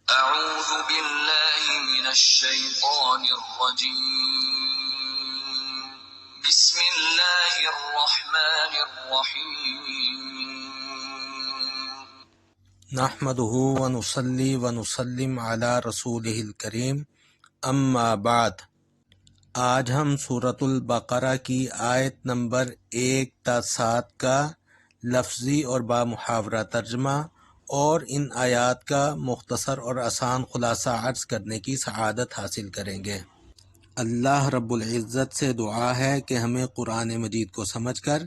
أعوذ بالله من الشيطان الرجيم بسم الله الرحمن الرحيم نحمده ونصلي ونسلم على رسوله الکریم اما بعد۔ آج ہم سورۃ البقرہ کی آیت نمبر 1 تا 7 کا لفظی اور بامحاورہ ترجمہ اور ان آیات کا مختصر اور آسان خلاصہ عرض کرنے کی سعادت حاصل کریں گے۔ اللہ رب العزت سے دعا ہے کہ ہمیں قرآن مجید کو سمجھ کر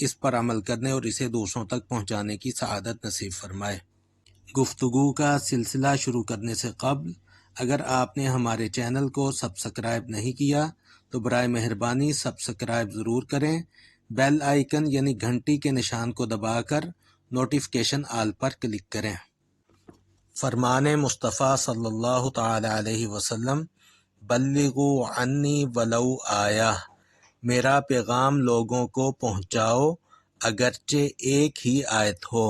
اس پر عمل کرنے اور اسے دوسروں تک پہنچانے کی سعادت نصیب فرمائے۔ گفتگو کا سلسلہ شروع کرنے سے قبل اگر آپ نے ہمارے چینل کو سبسکرائب نہیں کیا تو برائے مہربانی سبسکرائب ضرور کریں، بیل آئیکن یعنی گھنٹی کے نشان کو دبا کر نوٹیفیکیشن آل پر کلک کریں۔ فرمان مصطفیٰ صلی اللہ تعالی علیہ وسلم، بلغوا عنی ولو آیہ، میرا پیغام لوگوں کو پہنچاؤ اگرچہ ایک ہی آیت ہو۔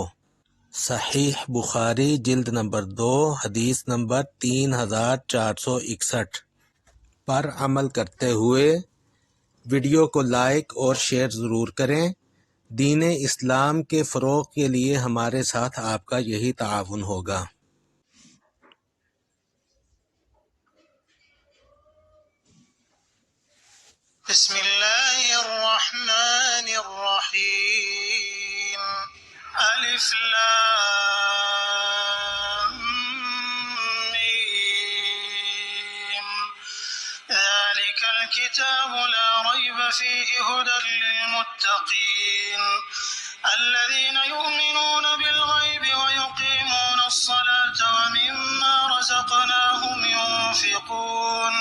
صحیح بخاری جلد نمبر 2 حدیث نمبر 3461 پر عمل کرتے ہوئے ویڈیو کو لائک اور شیئر ضرور کریں۔ دین اسلام کے فروغ کے لیے ہمارے ساتھ آپ کا یہی تعاون ہوگا۔ بسم الله الرحمن الرحيم ألف لام ميم ذلك الكتاب لا ريب فيه هدى للمتقين الذين يؤمنون بالغيب ويقيمون الصلاة ومما رزقناهم ينفقون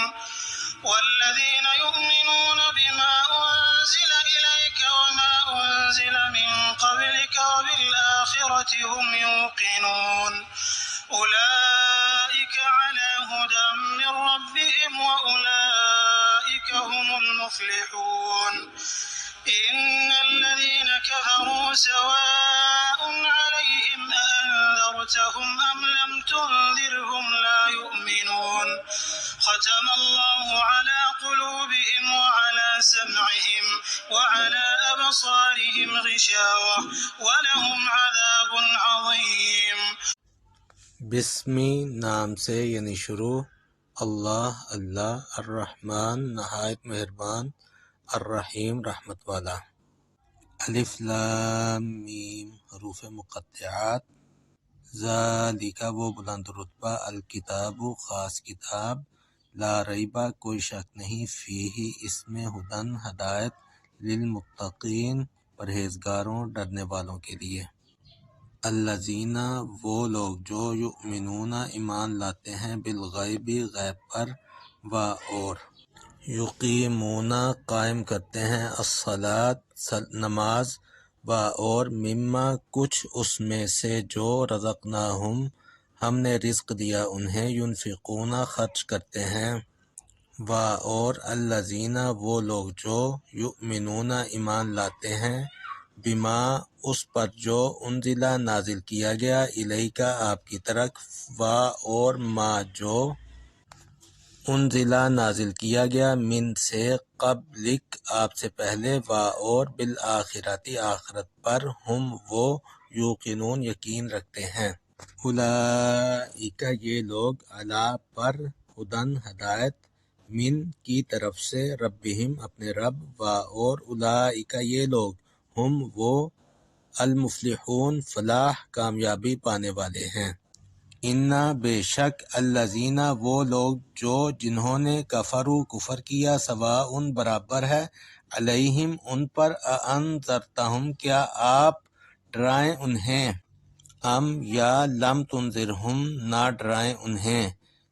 والذين يؤمنون بما أنزل إليك وما أنزل من قبلك وبالآخرة هم يوقنون أولئك على هدى من ربهم وأولئك هم المفلحون إن الذين كفروا سواء عليهم أأنذرتهم أم لم تنذرهم لا يؤمنون ختم الله على قلوبهم وعلى سمعهم وعلى أبصارهم غشاوة ولهم عذاب عظيم۔ بسمی نام سے یعنی شروع، اللہ الرحمن نہایت مہربان، الرحیم رحمت والا۔ الف لام میم حروف مقطعات۔ ذالک وہ بلند رتبہ، الکتاب خاص کتاب، لا ریبہ کوئی شک نہیں، فیہ اس میں، ہدن ہدایت، للمتقین پرہیزگاروں ڈرنے والوں کے لیے۔ الذین وہ لوگ جو یؤمنون ایمان لاتے ہیں، بالغیب غیب پر، و اور یقیمون قائم کرتے ہیں، الصلاۃ نماز، و اور مما کچھ اس میں سے جو رزقناہم ہم نے رزق دیا انہیں، ینفقون خرچ کرتے ہیں، و اور الذین وہ لوگ جو یؤمنون ایمان لاتے ہیں، بما اس پر جو انزلہ نازل کیا گیا، الیک آپ کی طرف، و اور ما جو انزلہ نازل کیا گیا، من سے قبلک آپ سے پہلے، و اور بالآخرۃ آخرت پر، ہم وہ یوقنون یقین رکھتے ہیں۔ اولئک یہ لوگ، علی پر، ہدن ہدایت، من کی طرف سے، ربہم اپنے رب، و اور اولئک یہ لوگ، ہم وہ، المفلحون فلاح کامیابی پانے والے ہیں۔ انا بے شک، الذین وہ لوگ جو جنہوں نے کفروا کفر کیا، سواء برابر ہے، علیہم ان پر، اانذرتہم کیا آپ ڈرائیں انہیں، ام یا لم تنذرہم نہ ڈرائیں انہیں،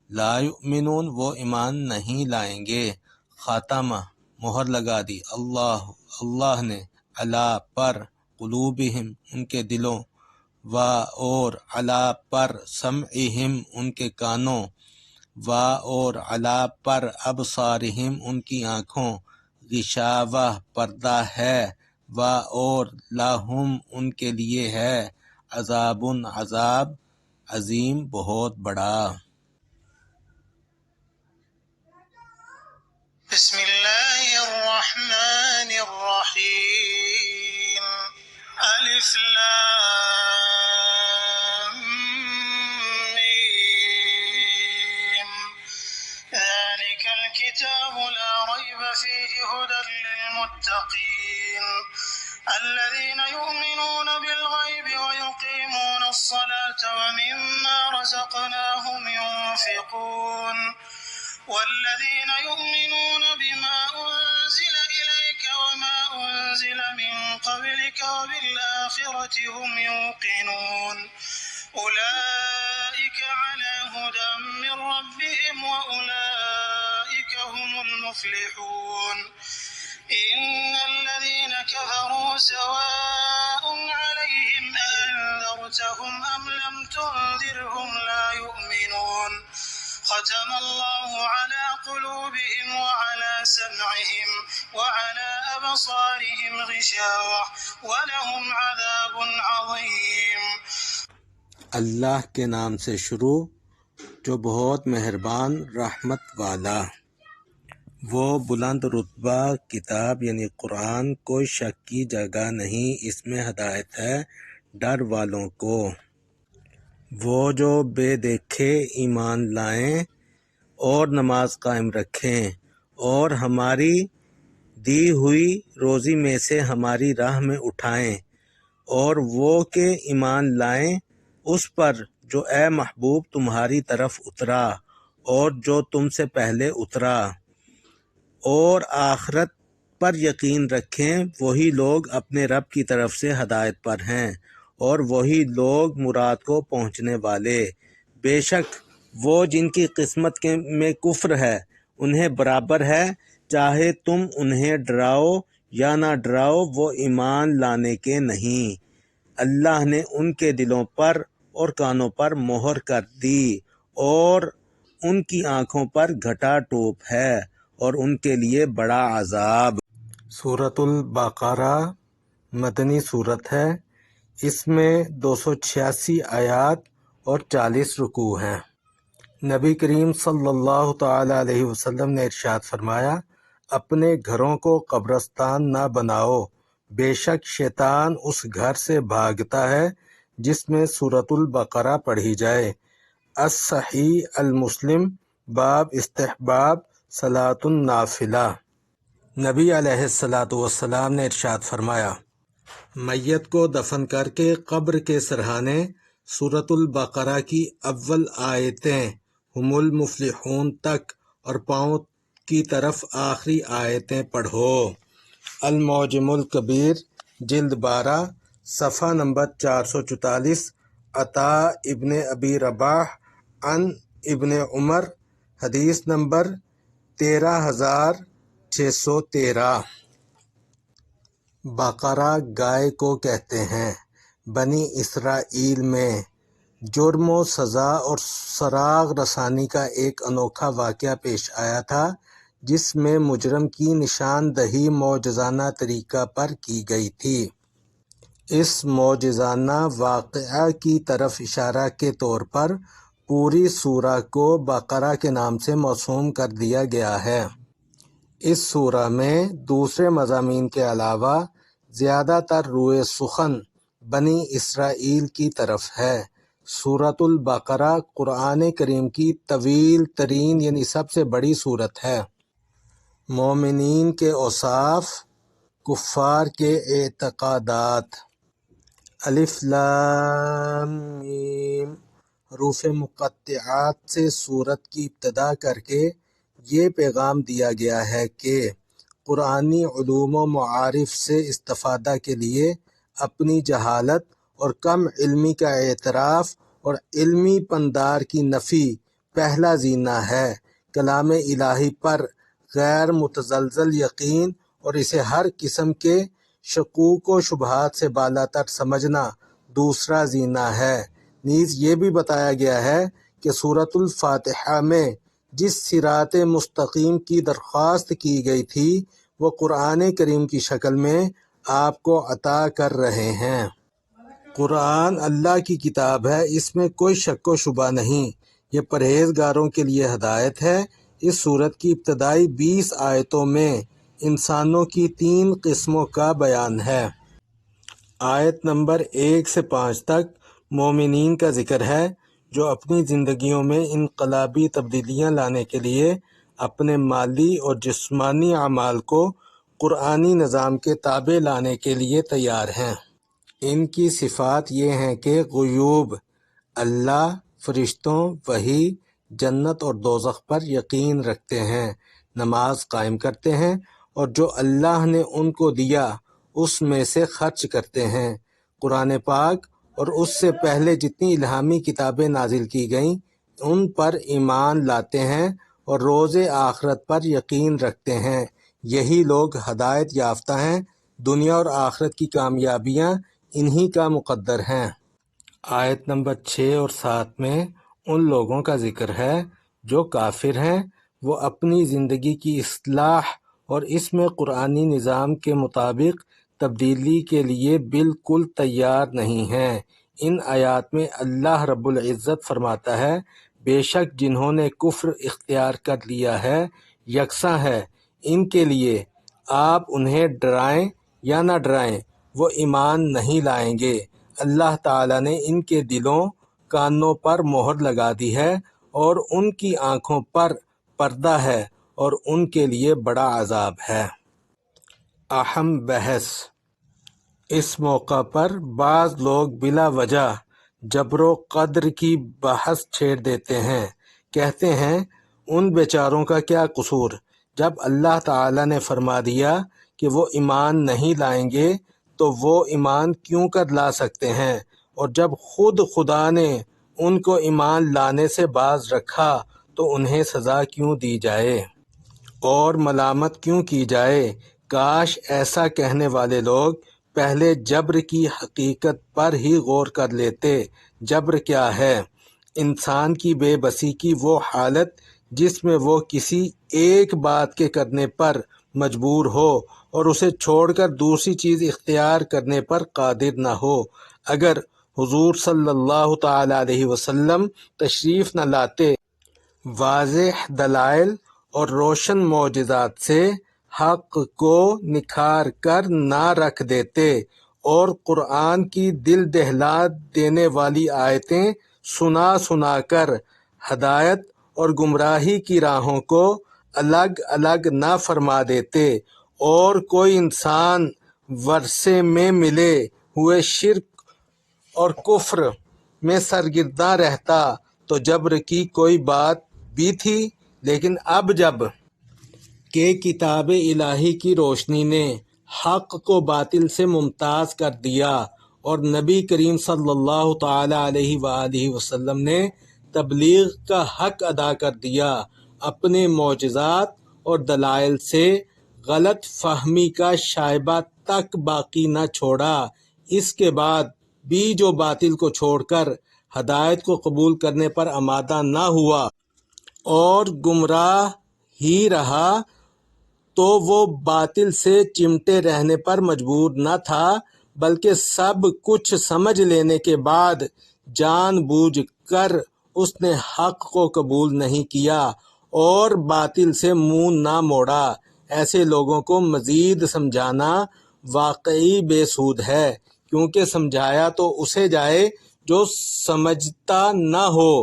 لا یؤمنون وہ ایمان نہیں لائیں گے۔ ختم مہر لگا دی، اللہ نے، علی پر، قلوبہم ان کے دلوں، و اور علی پر، سمعہم ان کے کانوں، و اور علی پر، ابصارہم ان کی آنکھوں، غشاوہ پردہ ہے، و اور لہم ان کے لیے ہے، عذاب عذاب، عظیم بہت بڑا۔ بسم الله الرحمن الرحيم ألف لام ميم ذلك الكتاب لا ريب فيه هدى للمتقين الذين يؤمنون بالغيب ويقيمون الصلاة ومما رزقناهم ينفقون والذين يؤمنون بما أنزل إليك وما أنزل من قبلك وبالآخرة هم يوقنون أولئك على هدى من ربهم وأولئك هم المفلحون إن الذين كفروا سواء عليهم أأنذرتهم أم لم تنذرهم لا يؤمنون ختم الله على قلوبهم وعلى سمعهم وعلى أبصارهم غشاوة ولهم عذاب عظيم اللہ کے نام سے شروع جو بہت مہربان رحمت والا۔ وہ بلند رتبہ کتاب یعنی قرآن کوئی شک کی جگہ نہیں، اس میں ہدایت ہے ڈر والوں کو۔ وہ جو بے دیکھے ایمان لائیں اور نماز قائم رکھیں اور ہماری دی ہوئی روزی میں سے ہماری راہ میں اٹھائیں، اور وہ کہ ایمان لائیں اس پر جو اے محبوب تمہاری طرف اترا اور جو تم سے پہلے اترا، اور آخرت پر یقین رکھیں، وہی لوگ اپنے رب کی طرف سے ہدایت پر ہیں اور وہی لوگ مراد کو پہنچنے والے۔ بے شک وہ جن کی قسمت میں کفر ہے انہیں برابر ہے، چاہے تم انہیں ڈراؤ یا نہ ڈراؤ وہ ایمان لانے کے نہیں۔ اللہ نے ان کے دلوں پر اور کانوں پر مہر کر دی اور ان کی آنکھوں پر گھٹا ٹوپ ہے اور ان کے لیے بڑا عذاب۔ سورۃ البقرہ مدنی صورت ہے، اس میں 286 آیات اور 40 رکوع ہیں۔ نبی کریم صلی اللہ تعالی علیہ وسلم نے ارشاد فرمایا، اپنے گھروں کو قبرستان نہ بناؤ، بے شک شیطان اس گھر سے بھاگتا ہے جس میں سورۃ البقرہ پڑھی جائے۔ الصحیح المسلم باب استحباب صلاۃ النافلہ۔ نبی علیہ السلام نے ارشاد فرمایا، میت کو دفن کر کے قبر کے سرہانے سورۃ البقرہ کی اول آیتیں ہم المفلحون تک اور پاؤں کی طرف آخری آیتیں پڑھو۔ المعجم الکبیر جلد 12 صفحہ نمبر 444۔ عطا ابن ابی رباح عن ابن عمر حدیث نمبر 13613۔ بقرہ گائے کو کہتے ہیں۔ بنی اسرائیل میں جرم و سزا اور سراغ رسانی کا ایک انوکھا واقعہ پیش آیا تھا جس میں مجرم کی نشاندہی معجزانہ طریقہ پر کی گئی تھی۔ اس معجزانہ واقعہ کی طرف اشارہ کے طور پر پوری سورہ کو بقرہ کے نام سے موسوم کر دیا گیا ہے۔ اس سورہ میں دوسرے مضامین کے علاوہ زیادہ تر روئے سخن بنی اسرائیل کی طرف ہے۔ سورۃ البقرہ قرآن کریم کی طویل ترین یعنی سب سے بڑی سورت ہے۔ مومنین کے اوصاف، کفار کے اعتقادات۔ الف لام میم حروف مقطعات سے سورت کی ابتدا کر کے یہ پیغام دیا گیا ہے کہ قرآنی علوم و معارف سے استفادہ کے لیے اپنی جہالت اور کم علمی کا اعتراف اور علمی پندار کی نفی پہلا زینہ ہے۔ کلام الہی پر غیر متزلزل یقین اور اسے ہر قسم کے شکوک و شبہات سے بالا تر سمجھنا دوسرا زینہ ہے۔ نیز یہ بھی بتایا گیا ہے کہ سورۃ الفاتحہ میں جس صراط مستقیم کی درخواست کی گئی تھی وہ قرآن کریم کی شکل میں آپ کو عطا کر رہے ہیں۔ قرآن اللہ کی کتاب ہے، اس میں کوئی شک و شبہ نہیں۔ یہ پرہیزگاروں کے لیے ہدایت ہے، اس صورت کی ابتدائی 20 آیتوں میں انسانوں کی 3 قسموں کا بیان ہے۔ آیت نمبر 1 سے 5 تک مومنین کا ذکر ہے، جو اپنی زندگیوں میں انقلابی تبدیلیاں لانے کے لیے اپنے مالی اور جسمانی اعمال کو قرآنی نظام کے تابع لانے کے لیے تیار ہیں۔ ان کی صفات یہ ہیں کہ غیوب، اللہ، فرشتوں، وحی، جنت اور دوزخ پر یقین رکھتے ہیں، نماز قائم کرتے ہیں اور جو اللہ نے ان کو دیا اس میں سے خرچ کرتے ہیں، قرآن پاک اور اس سے پہلے جتنی الہامی کتابیں نازل کی گئیں ان پر ایمان لاتے ہیں اور روز آخرت پر یقین رکھتے ہیں، یہی لوگ ہدایت یافتہ ہیں، دنیا اور آخرت کی کامیابیاں انہی کا مقدر ہیں۔ آیت نمبر 6 اور 7 میں ان لوگوں کا ذکر ہے جو کافر ہیں، وہ اپنی زندگی کی اصلاح اور اس میں قرآنی نظام کے مطابق تبدیلی کے لیے بالکل تیار نہیں ہیں۔ ان آیات میں اللہ رب العزت فرماتا ہے، بے شک جنہوں نے کفر اختیار کر لیا ہے یکساں ہے ان کے لیے، آپ انہیں ڈرائیں یا نہ ڈرائیں وہ ایمان نہیں لائیں گے۔ اللہ تعالیٰ نے ان کے دلوں کانوں پر مہر لگا دی ہے اور ان کی آنکھوں پر پردہ ہے اور ان کے لیے بڑا عذاب ہے۔ اہم بحث: اس موقع پر بعض لوگ بلا وجہ جبر و قدر کی بحث چھیڑ دیتے ہیں، کہتے ہیں ان بیچاروں کا کیا قصور، جب اللہ تعالیٰ نے فرما دیا کہ وہ ایمان نہیں لائیں گے تو وہ ایمان کیوں کر لا سکتے ہیں، اور جب خود خدا نے ان کو ایمان لانے سے باز رکھا تو انہیں سزا کیوں دی جائے اور ملامت کیوں کی جائے۔ کاش ایسا کہنے والے لوگ پہلے جبر کی حقیقت پر ہی غور کر لیتے۔ جبر کیا ہے؟ انسان کی بے بسی کی وہ حالت جس میں وہ کسی ایک بات کے کرنے پر مجبور ہو اور اسے چھوڑ کر دوسری چیز اختیار کرنے پر قادر نہ ہو۔ اگر حضور صلی اللہ تعالی علیہ وسلم تشریف نہ لاتے، واضح دلائل اور روشن معجزات سے حق کو نکھار کر نہ رکھ دیتے اور قرآن کی دل دہلا دینے والی آیتیں سنا سنا کر ہدایت اور گمراہی کی راہوں کو الگ الگ نہ فرما دیتے اور کوئی انسان ورثے میں ملے ہوئے شرک اور کفر میں سرگرداں رہتا تو جبر کی کوئی بات بھی تھی۔ لیکن اب جب کہ کتاب الہی کی روشنی نے حق کو باطل سے ممتاز کر دیا اور نبی کریم صلی اللہ تعالی علیہ وآلہ وسلم نے تبلیغ کا حق ادا کر دیا، اپنے معجزات اور دلائل سے غلط فہمی کا شائبہ تک باقی نہ چھوڑا، اس کے بعد بھی جو باطل کو چھوڑ کر ہدایت کو قبول کرنے پر آمادہ نہ ہوا اور گمراہ ہی رہا تو وہ باطل سے چمٹے رہنے پر مجبور نہ تھا، بلکہ سب کچھ سمجھ لینے کے بعد جان بوجھ کر اس نے حق کو قبول نہیں کیا اور باطل سے منہ نہ موڑا۔ ایسے لوگوں کو مزید سمجھانا واقعی بے سود ہے، کیونکہ سمجھایا تو اسے جائے جو سمجھتا نہ ہو،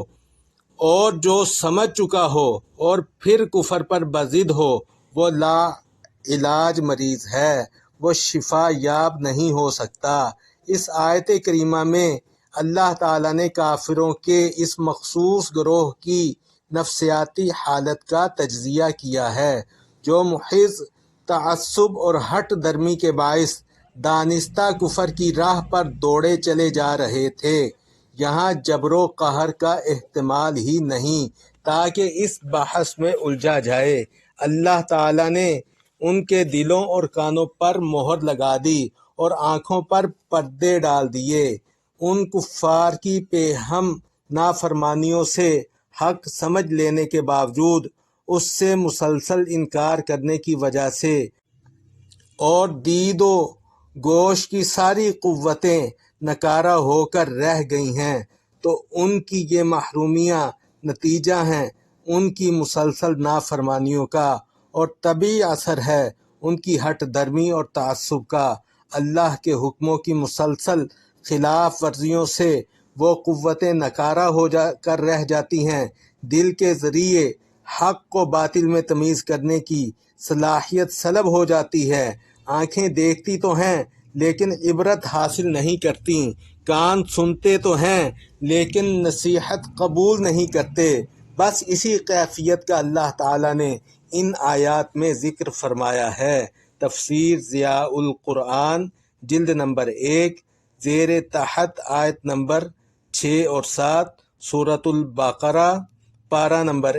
اور جو سمجھ چکا ہو اور پھر کفر پر بضد ہو وہ لا علاج مریض ہے، وہ شفا یاب نہیں ہو سکتا۔ اس آیت کریمہ میں اللہ تعالیٰ نے کافروں کے اس مخصوص گروہ کی نفسیاتی حالت کا تجزیہ کیا ہے، جو محض تعصب اور ہٹ درمی کے باعث دانستہ کفر کی راہ پر دوڑے چلے جا رہے تھے۔ یہاں جبر و قہر کا احتمال ہی نہیں تاکہ اس بحث میں الجھا جائے۔ اللہ تعالیٰ نے ان کے دلوں اور کانوں پر مہر لگا دی اور آنکھوں پر پردے ڈال دیے۔ ان کفار کی بے ہم نافرمانیوں سے حق سمجھ لینے کے باوجود اس سے مسلسل انکار کرنے کی وجہ سے اور دید و گوش کی ساری قوتیں ناکارہ ہو کر رہ گئی ہیں، تو ان کی یہ محرومیاں نتیجہ ہیں ان کی مسلسل نافرمانیوں کا، اور طبعی اثر ہے ان کی ہٹ درمی اور تعصب کا۔ اللہ کے حکموں کی مسلسل خلاف ورزیوں سے وہ قوتیں ناکارہ کر رہ جاتی ہیں۔ دل کے ذریعے حق کو باطل میں تمیز کرنے کی صلاحیت سلب ہو جاتی ہے۔ آنکھیں دیکھتی تو ہیں لیکن عبرت حاصل نہیں کرتی، کان سنتے تو ہیں لیکن نصیحت قبول نہیں کرتے۔ بس اسی کیفیت کا اللہ تعالیٰ نے ان آیات میں ذکر فرمایا ہے۔ تفسیر ضیاء القرآن جلد نمبر 1 زیر تحت آیت نمبر 6 اور 7 سورۃ البقرہ پارہ نمبر